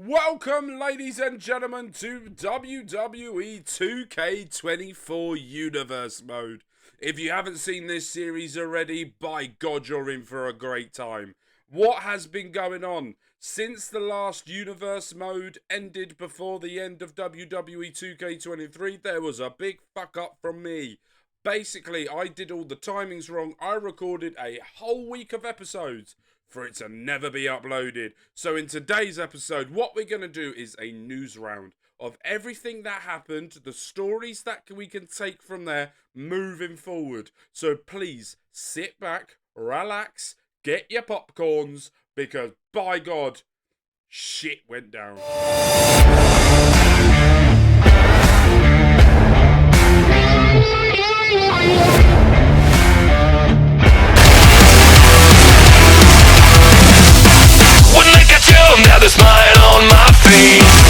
Welcome, ladies and gentlemen, to WWE2K24 Universe Mode. If you haven't seen this series already, by God, you're in for a great time. What has been going on? Since the last Universe Mode ended before the end of WWE2K23, there was a big fuck up from me. Basically, I did all the timings wrong. I recorded a whole week of episodes for it to never be uploaded. So in today's episode, what we're going to do is a news round of everything that happened, the stories that we can take from there moving forward. So please sit back, relax, get your popcorns, because by God, shit went down. Now the smile on my face.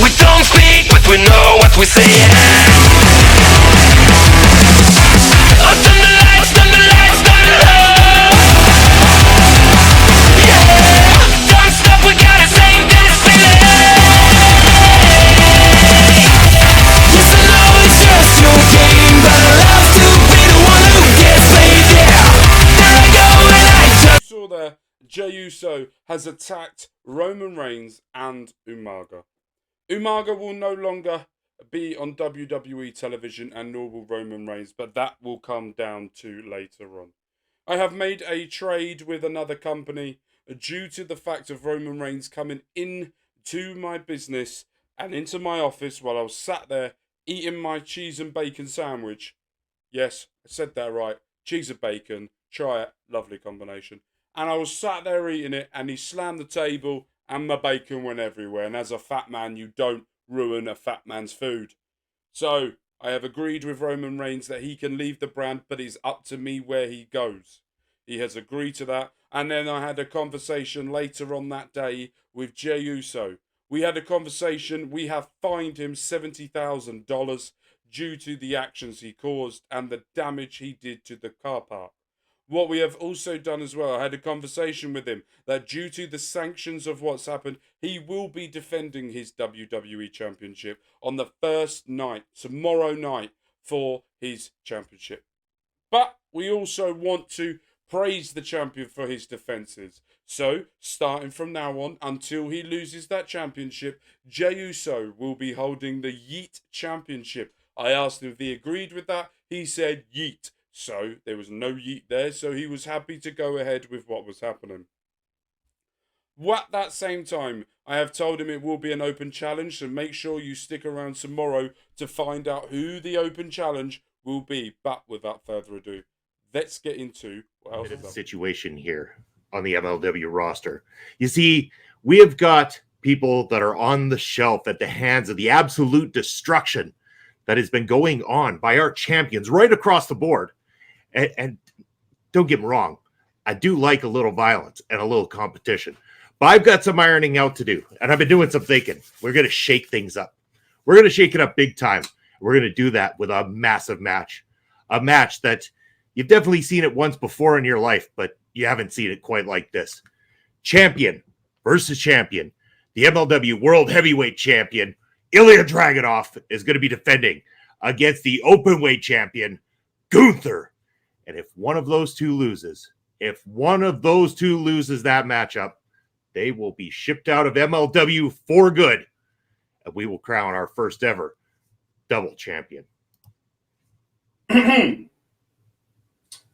We don't speak, but we know what we say. Oh, turn the lights, turn the lights, turn it up. Yeah, don't stop, we gotta save this feeling. Yes, I know it's just your game, but I love to be the one who gets paid. Yeah, there I go and I just saw there. Jey Uso has attacked Roman Reigns and Umaga. Umaga will no longer be on WWE television, and nor will Roman Reigns, but that will come down to later on. I have made a trade with another company due to the fact of Roman Reigns coming into my business and into my office while I was sat there eating my cheese and bacon sandwich. Yes, I said that right. Cheese and bacon. Try it. Lovely combination. And I was sat there eating it, and he slammed the table, and my bacon went everywhere. And as a fat man, you don't ruin a fat man's food. So I have agreed with Roman Reigns that he can leave the brand, but it's up to me where he goes. He has agreed to that. And then I had a conversation later on that day with Jey Uso. We had a conversation. We have fined him $70,000 due to the actions he caused and the damage he did to the car park. What we have also done as well, I had a conversation with him that due to the sanctions of what's happened, he will be defending his WWE Championship on the first night, tomorrow night, for his championship. But we also want to praise the champion for his defences. So, starting from now on, until he loses that championship, Jey Uso will be holding the Yeet Championship. I asked him if he agreed with that. He said yeet. So there was no yeet there, so he was happy to go ahead with what was happening. At that same time, I have told him it will be an open challenge, so make sure you stick around tomorrow to find out who the open challenge will be. But without further ado, let's get into what else is up. Situation here on the MLW roster. You see, we have got people that are on the shelf at the hands of the absolute destruction that has been going on by our champions right across the board. And don't get me wrong, I do like a little violence and a little competition. But I've got some ironing out to do, and I've been doing some thinking. We're going to shake things up. We're going to shake it up big time. We're going to do that with a massive match. A match that you've definitely seen it once before in your life, but you haven't seen it quite like this. Champion versus champion. The MLW World Heavyweight Champion, Ilya Dragunov, is going to be defending against the Openweight Champion, Gunther. And if one of those two loses that matchup, they will be shipped out of MLW for good. And we will crown our first ever double champion. Did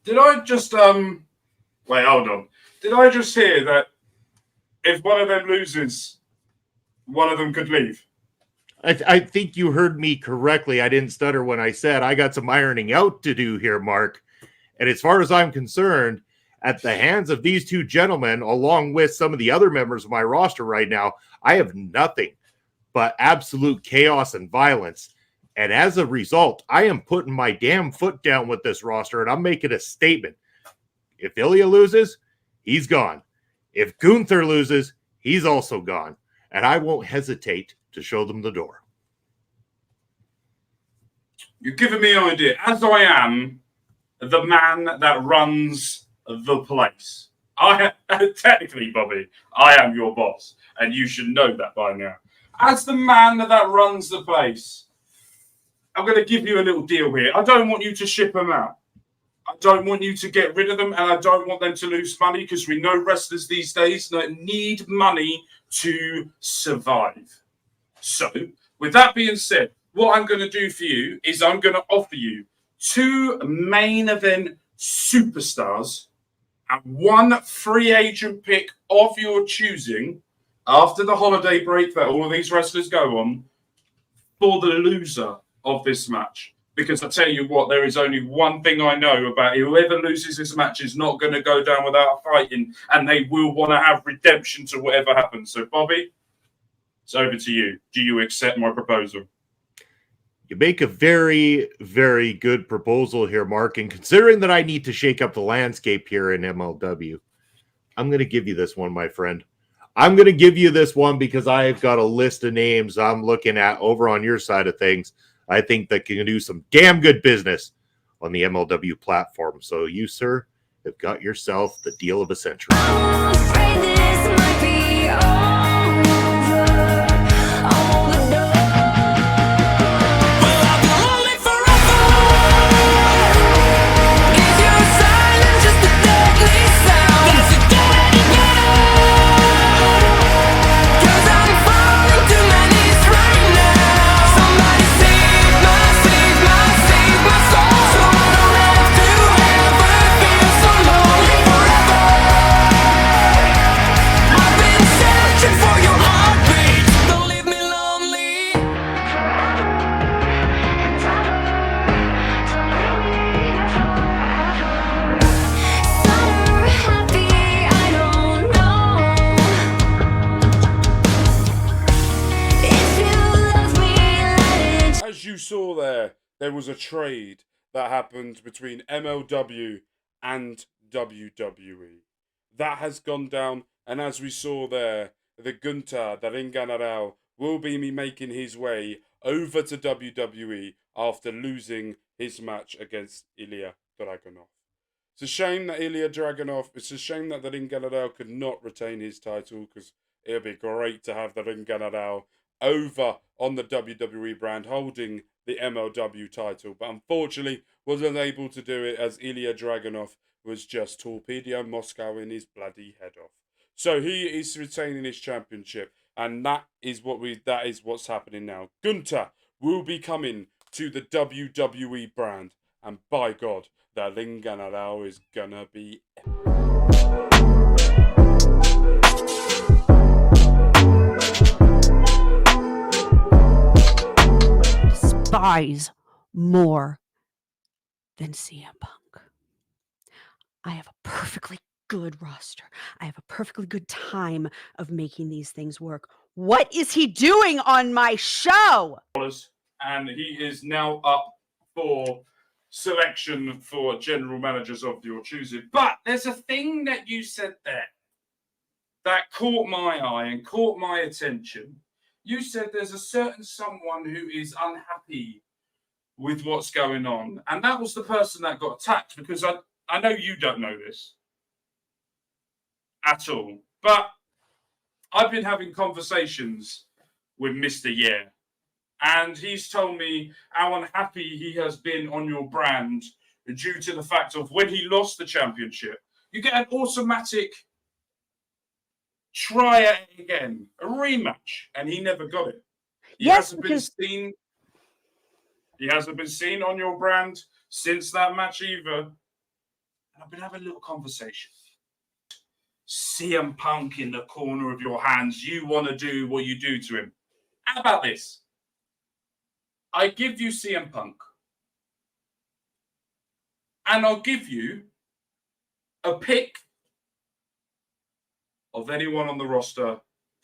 I just, wait, hold on. Did I just hear that if one of them loses, one of them could leave? I think you heard me correctly. I didn't stutter when I said I got some ironing out to do here, Mark. And as far as I'm concerned, at the hands of these two gentlemen, along with some of the other members of my roster right now, I have nothing but absolute chaos and violence. And as a result, I am putting my damn foot down with this roster, and I'm making a statement. If Ilya loses, he's gone. If Gunther loses, he's also gone. And I won't hesitate to show them the door. You're giving me an idea. As I am the man that runs the place, Technically, Bobby, I am your boss, and you should know that by now. As the man that runs the place, I'm going to give you a little deal here. I don't want you to ship them out. I don't want you to get rid of them, and I don't want them to lose money, because we know wrestlers these days need money to survive. So, with that being said, what I'm going to do for you is I'm going to offer you 2 main event superstars and 1 free agent pick of your choosing after the holiday break that all of these wrestlers go on for the loser of this match. Because I tell you what, there is only one thing I know about it. Whoever loses this match is not going to go down without fighting, and they will want to have redemption to whatever happens. So, Bobby, it's over to you. Do you accept my proposal? You make a very, very good proposal here, Mark. And considering that I need to shake up the landscape here in MLW, I'm going to give you this one, my friend. I'm going to give you this one because I've got a list of names I'm looking at over on your side of things. I think that can do some damn good business on the MLW platform. So you, sir, have got yourself the deal of a century. I'm afraid this might be over. All the doors. Will I be lonely forever? Is your silence just a deadly sound? Does it get any better? 'Cause I'm falling to my knees right now. Somebody save my soul. So I don't have to ever feel so lonely forever. I've been searching for your heartbeat. Don't leave me lonely. Sad or happy, I don't know. If you love me, let it. As you saw there was a trade that happened between MLW and WWE. That has gone down, and as we saw there, the Gunter, the Ring General, will be making his way over to WWE after losing his match against Ilya Dragunov. It's a shame that it's a shame that the Ring General could not retain his title, because it would be great to have the Ring General over on the WWE brand holding the MLW title, but unfortunately wasn't able to do it as Ilya Dragunov was just torpedo Moscow in his bloody head off. So he is retaining his championship, and that is what's happening now. Gunter will be coming to the WWE brand, and by God, the Ring General is gonna be despise more than CM Punk. I have a perfectly good roster. I have a perfectly good time of making these things work. What is he doing on my show? And he is now up for selection for general managers of your choosing. But there's a thing that you said there that caught my eye and caught my attention. You said there's a certain someone who is unhappy with what's going on, and that was the person that got attacked, because I know you don't know this at all, but I've been having conversations with Mr. Yeah, and he's told me how unhappy he has been on your brand due to the fact of when he lost the championship, you get an automatic try it again, a rematch, and he never got it. He hasn't been seen on your brand since that match either. And I've been having a little conversation. CM Punk in the corner of your hands. You want to do what you do to him. How about this? I give you CM Punk, and I'll give you a pick of anyone on the roster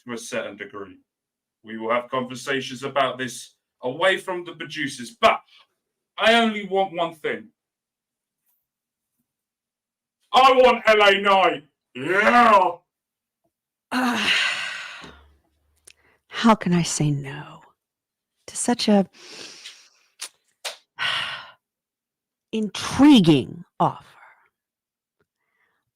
to a certain degree. We will have conversations about this away from the producers, but I only want one thing. I want LA Knight. Yeah. How can I say no to such a intriguing offer?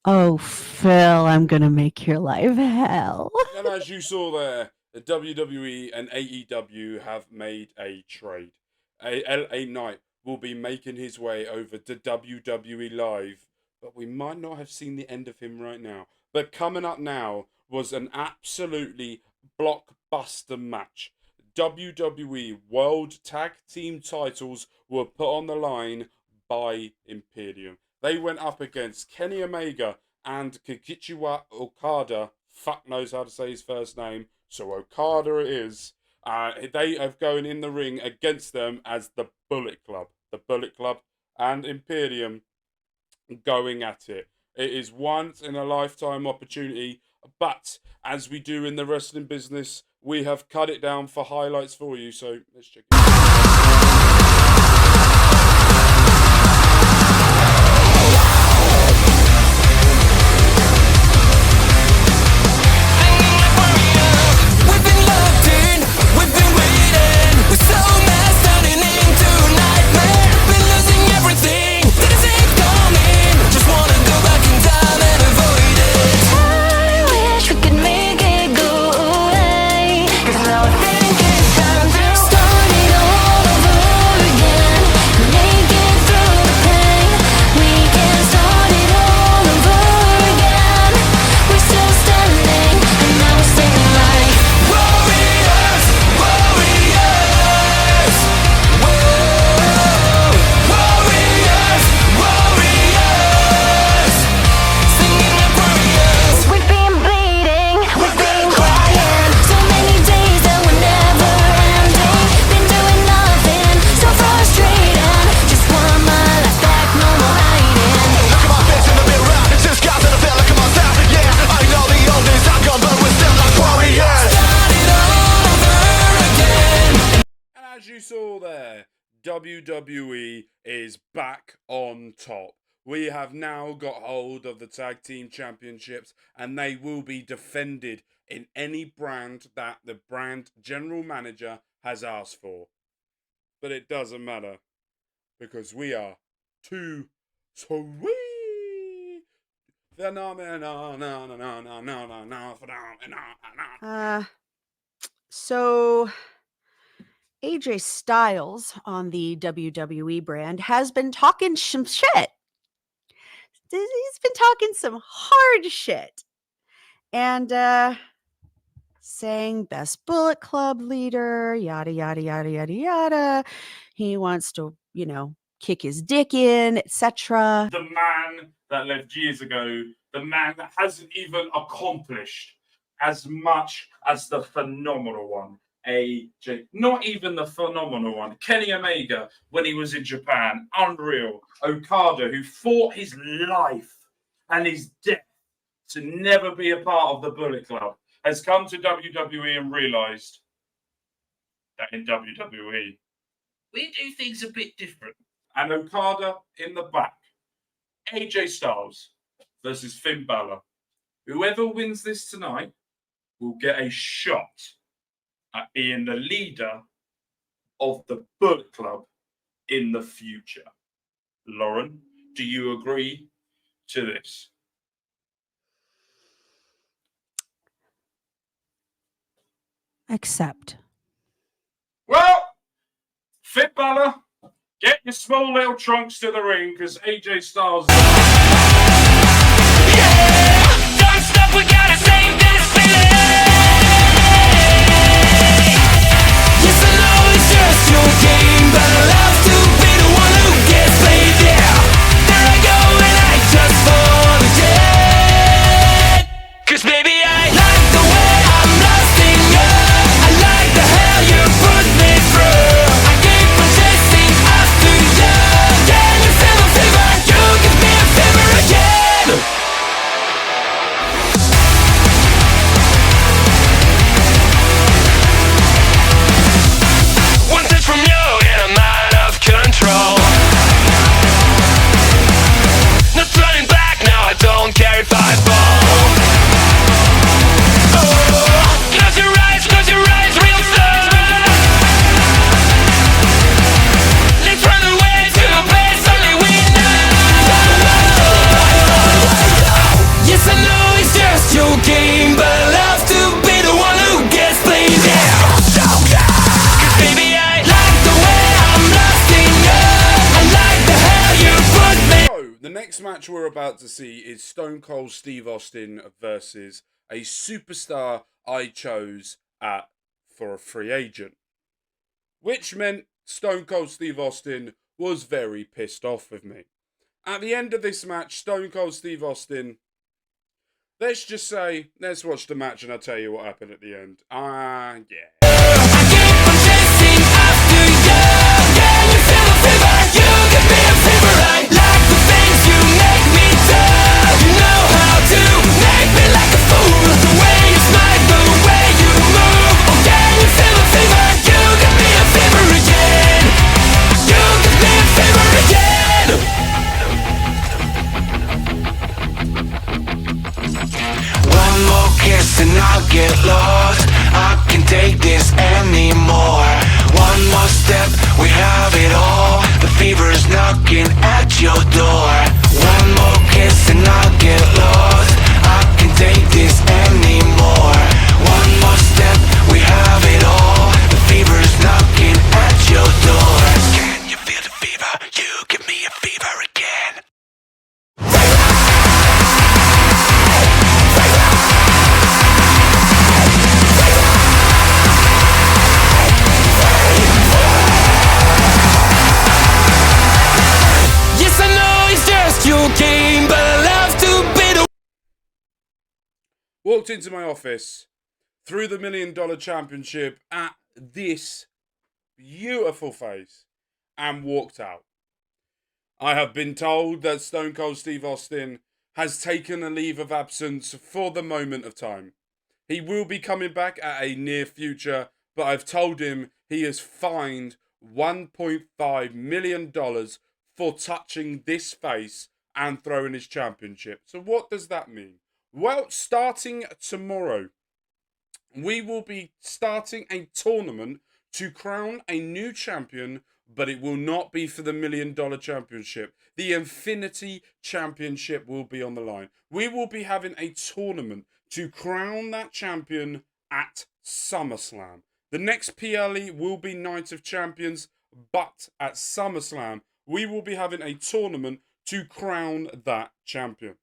Oh, Phil, I'm gonna make your life hell. And as you saw there, the WWE and AEW have made a trade. LA Knight will be making his way over to WWE Live, but we might not have seen the end of him right now. But coming up now was an absolutely blockbuster match. WWE World Tag Team titles were put on the line by Imperium. They went up against Kenny Omega and Kazuchika Okada. Fuck knows how to say his first name, so Okada it is. They are going in the ring against them as the Bullet Club. The Bullet Club and Imperium going at it. It is once in a lifetime opportunity, but as we do in the wrestling business, we have cut it down for highlights for you, so let's check it out. We've been locked in, we've been waiting. We're so messed turning into a nightmare. Been losing everything, didn't see it coming. Just wanna go back in time and avoid it. I wish we could make it go away. 'Cause now I think it's time to start it all over again. Make it through the pain. We can start it all over again. We're still standing, and now we're singing like warriors, warriors. Whoa, warriors, warriors. Singing like warriors. We've been bleeding, we've been crying. So many days that were never ending. Been doing nothing, so frustrating. Just want my life back, no more hiding. Look at my face in the mirror. It's just guys that I feel like I'm myself. Yeah, I know the old days are gone, but we're still like warriors. Start it all over again. And as you saw there, WWE is back on top. We have now got hold of the tag team championships, and they will be defended in any brand that the brand general manager has asked for. But it doesn't matter, because we are too sweet. So AJ Styles on the WWE brand has been talking some shit. He's been talking some hard shit. And saying best Bullet Club leader, yada, yada, yada, yada, yada. He wants to, kick his dick in, etc. The man that left years ago, the man that hasn't even accomplished as much as the phenomenal one, AJ. Not even the phenomenal one. Kenny Omega, when he was in Japan, unreal. Okada, who fought his life and his death to never be a part of the Bullet Club, has come to WWE and realised that in WWE, we do things a bit different. And Okada in the back. AJ Styles versus Finn Balor. Whoever wins this tonight will get a shot at being the leader of the Bullet Club in the future. Lauren, do you agree to this? Accept. Well, Finn Balor, get your small little trunks to the ring because AJ Styles. Don't stop, we gotta save this feeling. Yes, I know it's just your game, but I love to be the one who gets played. Yeah, there I go and I just fall again. 'Cause baby, I like the way I'm lost in you. I like the hell you put me through. I keep on chasing after you. Can you feel my fever? You give me a fever again. match we're about to see is Stone Cold Steve Austin versus a superstar I chose for a free agent, which meant Stone Cold Steve Austin was very pissed off with me. At the end of this match, Stone Cold Steve Austin, let's just say, let's watch the match and I'll tell you what happened at the end. Yeah. And I'll get lost. I can't take this anymore. One more step, we have it all. The fever's knocking at your door. One more kiss and I'll get lost. I can't take this anymore. One more step, we have it all. The fever's knocking at your door. Can you feel the fever? You give me a fever again. Walked into my office, threw the $1 Million Championship at this beautiful face, and walked out. I have been told that Stone Cold Steve Austin has taken a leave of absence for the moment of time. He will be coming back at a near future, but I've told him he is fined $1.5 million for touching this face and throwing his championship. So what does that mean? Well, starting tomorrow, we will be starting a tournament to crown a new champion, but it will not be for the $1 Million Championship. The Infinity Championship will be on the line. We will be having a tournament to crown that champion at SummerSlam. The next PLE will be Night of Champions, but at SummerSlam, we will be having a tournament to crown that champion.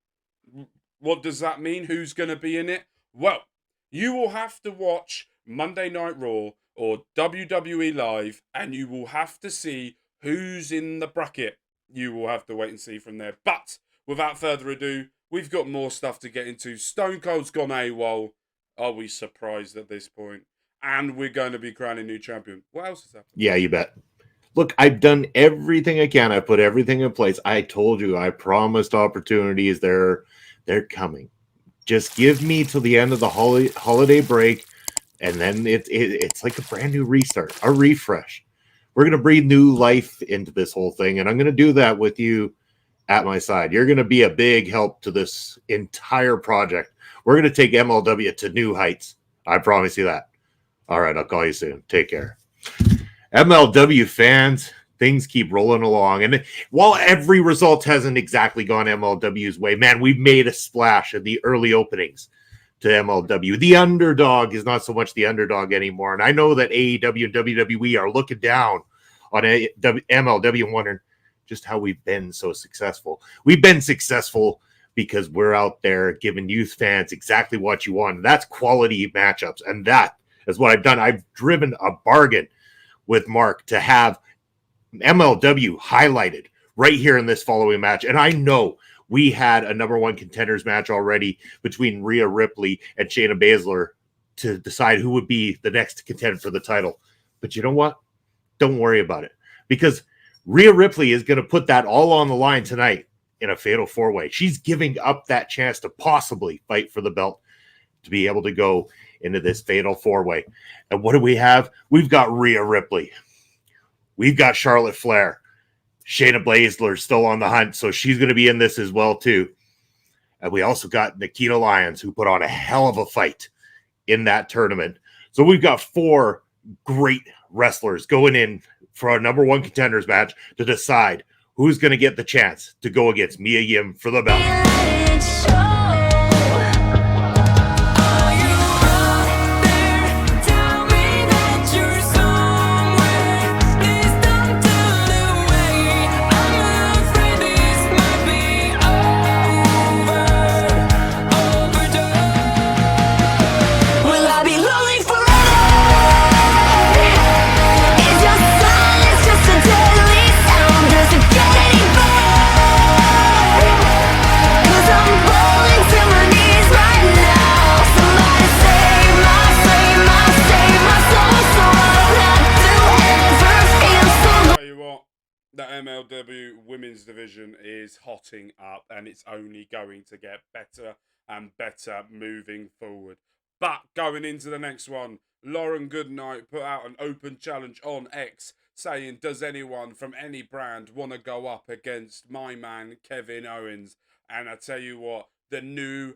What does that mean? Who's going to be in it? Well, you will have to watch Monday Night Raw or WWE Live, and you will have to see who's in the bracket. You will have to wait and see from there. But without further ado, we've got more stuff to get into. Stone Cold's gone AWOL. Are we surprised at this point? And we're going to be crowning new champion. What else has happened? Yeah, you bet. Look, I've done everything I can. I put everything in place. I told you, I promised opportunities. They're coming. Just give me till the end of the holiday break, and then it's like a brand new restart, a refresh. We're going to breathe new life into this whole thing, and I'm going to do that with you at my side. You're going to be a big help to this entire project. We're going to take MLW to new heights. I promise you that. All right, I'll call you soon. Take care. MLW fans, things keep rolling along. And while every result hasn't exactly gone MLW's way, man, we've made a splash in the early openings to MLW. The underdog is not so much the underdog anymore. And I know that AEW and WWE are looking down on MLW and wondering just how we've been so successful. We've been successful because we're out there giving youth fans exactly what you want. And that's quality matchups. And that is what I've done. I've driven a bargain with Mark to have MLW highlighted right here in this following match. And I know we had a number one contenders match already between Rhea Ripley and Shayna Baszler to decide who would be the next contender for the title. But you know what? Don't worry about it, because Rhea Ripley is going to put that all on the line tonight in a fatal four-way. She's giving up that chance to possibly fight for the belt to be able to go into this fatal four-way. And what do we have? We've got Rhea Ripley. We've got Charlotte Flair. Shayna Baszler still on the hunt, so she's going to be in this as well, too. And we also got Nikita Lyons, who put on a hell of a fight in that tournament. So we've got four great wrestlers going in for our number one contenders match to decide who's going to get the chance to go against Mia Yim for the belt. AEW women's division is hotting up, and it's only going to get better and better moving forward. But going into the next one, Lauren Goodnight put out an open challenge on X saying, does anyone from any brand want to go up against my man Kevin Owens? And I tell you what, the new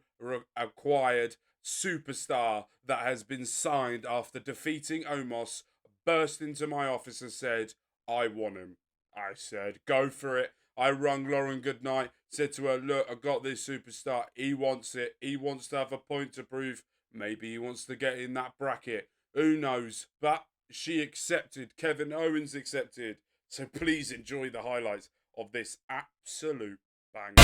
acquired superstar that has been signed after defeating Omos burst into my office and said, I want him. I said, go for it. I rung Lauren Goodnight, said to her, look, I got this superstar. He wants it. He wants to have a point to prove. Maybe he wants to get in that bracket. Who knows? But she accepted. Kevin Owens accepted. So please enjoy the highlights of this absolute banger.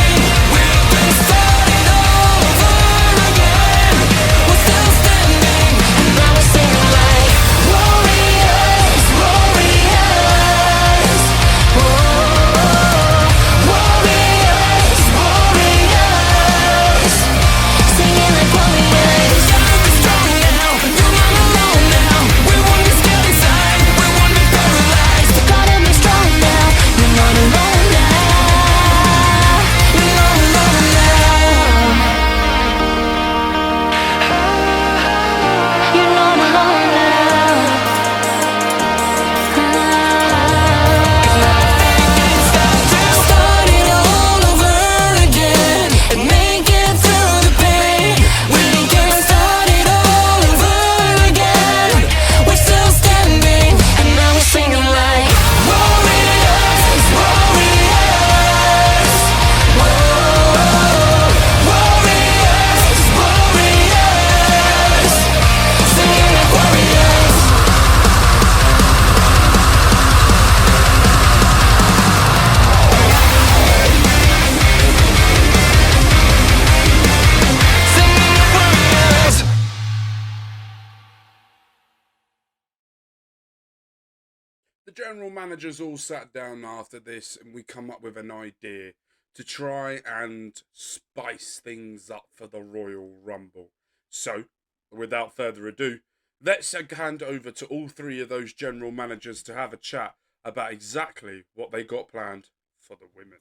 The general managers all sat down after this, and we come up with an idea to try and spice things up for the Royal Rumble. So, without further ado, let's hand over to all three of those general managers to have a chat about exactly what they got planned for the women.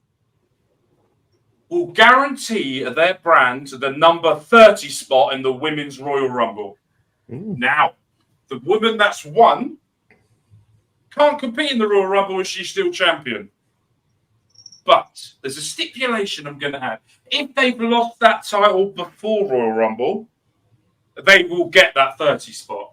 Will guarantee their brand the number 30 spot in the Women's Royal Rumble. Now, the woman that's won can't compete in the Royal Rumble if she's still champion. But there's a stipulation I'm going to have. If they've lost that title before Royal Rumble, they will get that 30 spot.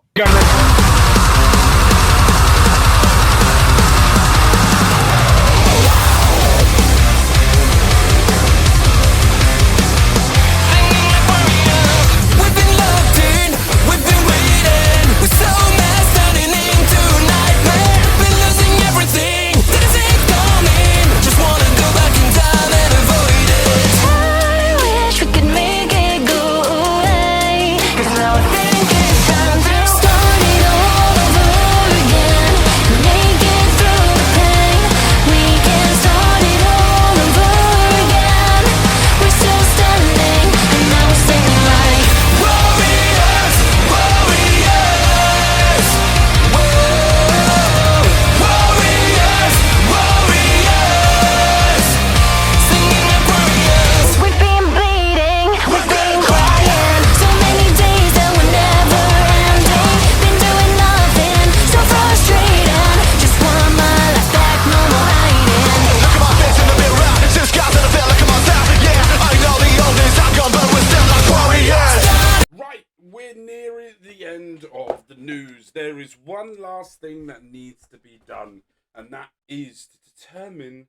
There is one last thing that needs to be done, and that is to determine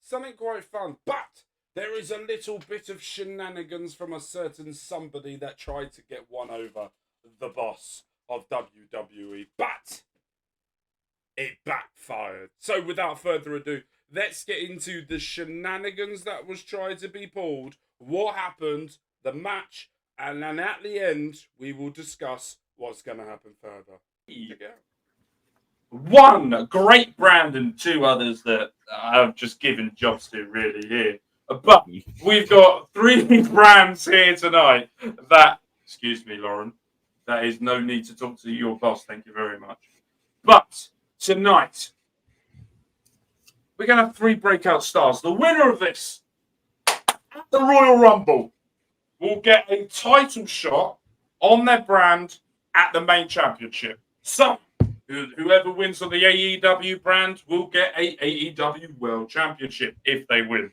something quite fun. But there is a little bit of shenanigans from a certain somebody that tried to get one over the boss of WWE, but it backfired. So without further ado, let's get into the shenanigans that was tried to be pulled, what happened, the match, and then at the end, we will discuss what's going to happen further. One great brand and two others that I've just given jobs to really here. But we've got three brands here tonight that, excuse me, Lauren, that is no need to talk to your boss. Thank you very much. But tonight, we're going to have 3 breakout stars. The winner of this, at the Royal Rumble, will get a title shot on their brand at the main championship. So, whoever wins on the AEW brand will get a AEW World Championship if they win.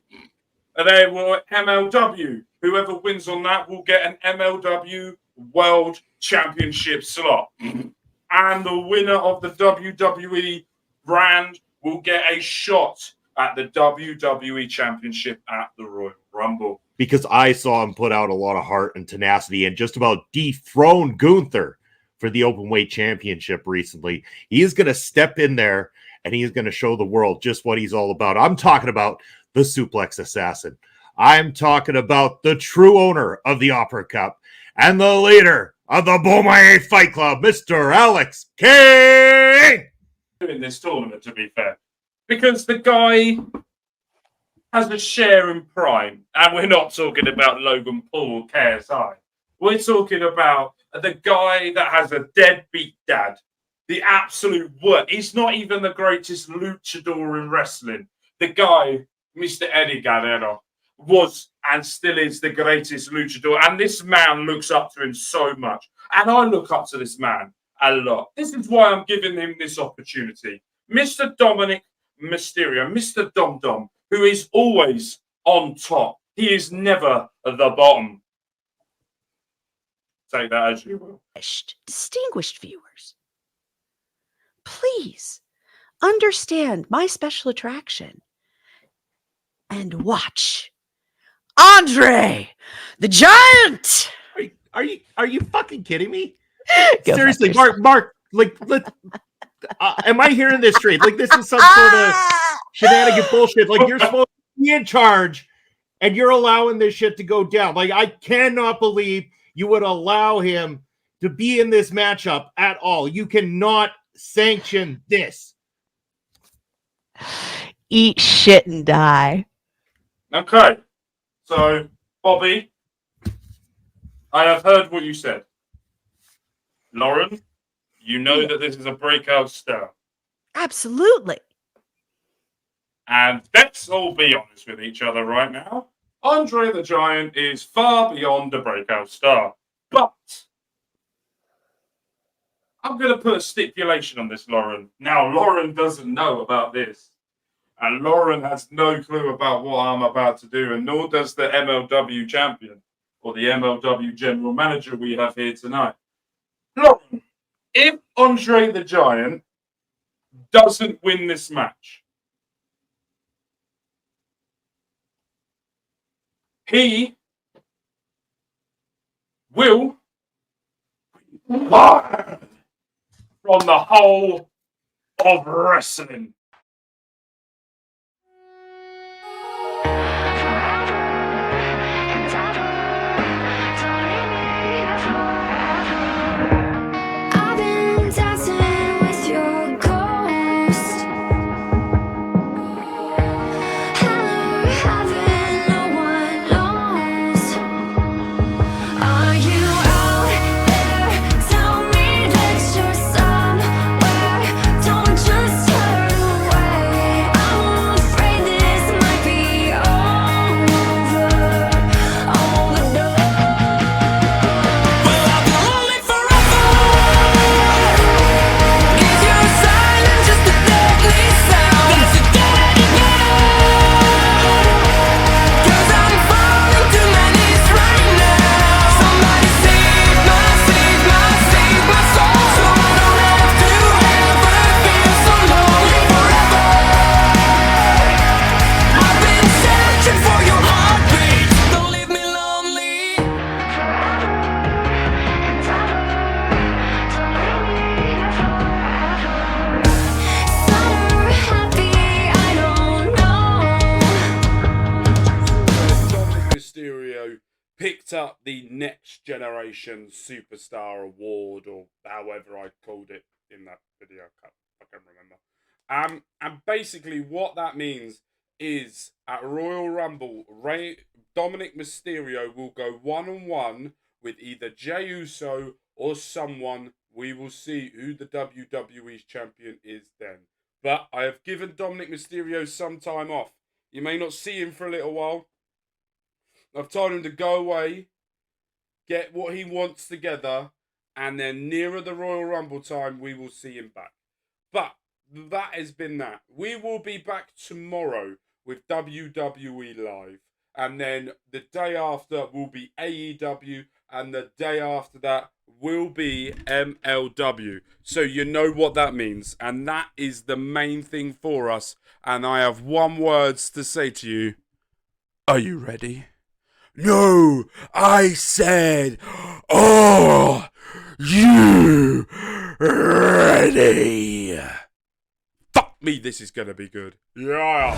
And they will MLW. Whoever wins on that will get an MLW World Championship slot. And the winner of the WWE brand will get a shot at the WWE Championship at the Royal Rumble. Because I saw him put out a lot of heart and tenacity and just about dethrone Gunther for the Openweight Championship recently. He is going to step in there and he is going to show the world just what he's all about. I'm talking about the Suplex Assassin. I'm talking about the true owner of the Opera Cup and the leader of the Beaumont Fight Club, Mr. Alex King. In this tournament, to be fair, because the guy has a share in prime, and we're not talking about Logan Paul or KSI. We're talking about the guy that has a deadbeat dad, the absolute worst. He's not even the greatest luchador in wrestling. The guy, Mr. Eddie Guerrero, was and still is the greatest luchador, and this man looks up to him so much, and I look up to this man a lot. This is why I'm giving him this opportunity. Mr. Dominic Mysterio, Mr. Dom Dom, who is always on top. He is never at the bottom. Take that as you will. Distinguished viewers, please understand my special attraction and watch Andre the Giant. Are you fucking kidding me? Go Seriously, fuck yourself. Mark, like, am I hearing this straight? Like, this is some sort of shenanigan bullshit. Like, you're supposed to be in charge, and you're allowing this shit to go down. Like, I cannot believe you would allow him to be in this matchup at all. You cannot sanction this. Eat shit and die. Okay, so Bobby, I have heard what you said. Lauren, you know that this is a breakout star. Absolutely. And let's all be honest with each other right now. Andre the Giant is far beyond a breakout star. But I'm going to put a stipulation on this, Lauren. Now, Lauren doesn't know about this. And Lauren has no clue about what I'm about to do, and nor does the MLW champion or the MLW general manager we have here tonight. Lauren, if Andre the Giant doesn't win this match, he will be fired from the whole of wrestling. I've been dancing with your ghost. Hello, heaven, no one knows. Are you out there? Tell me that you're somewhere. Don't just turn away. I'm afraid this might be over. Will I be lonely forever? Is your silence just a deadly sound? Does it get any better? 'Cause I'm falling to my knees right now. Somebody save my soul, so I don't have to ever feel so lonely forever. I've been searching for your heartbeat. Don't leave me lonely. Sad or happy, I don't know. Dominic Mysterio picked up the Next Generation Superstar Award, or however I called it in that video. I can't remember. And basically what that means is at Royal Rumble, Dominic Mysterio will go one-on-one with either Jey Uso or someone. We will see who the WWE's champion is then. But I have given Dominic Mysterio some time off. You may not see him for a little while. I've told him to go away, get what he wants together, and then nearer the Royal Rumble time, we will see him back. But that has been that. We will be back tomorrow with WWE Live. And then the day after will be AEW. And the day after that will be MLW. So you know what that means. And that is the main thing for us. And I have one word to say to you. Are you ready? No, I said, are you ready? Fuck me, this is gonna be good. Yeah.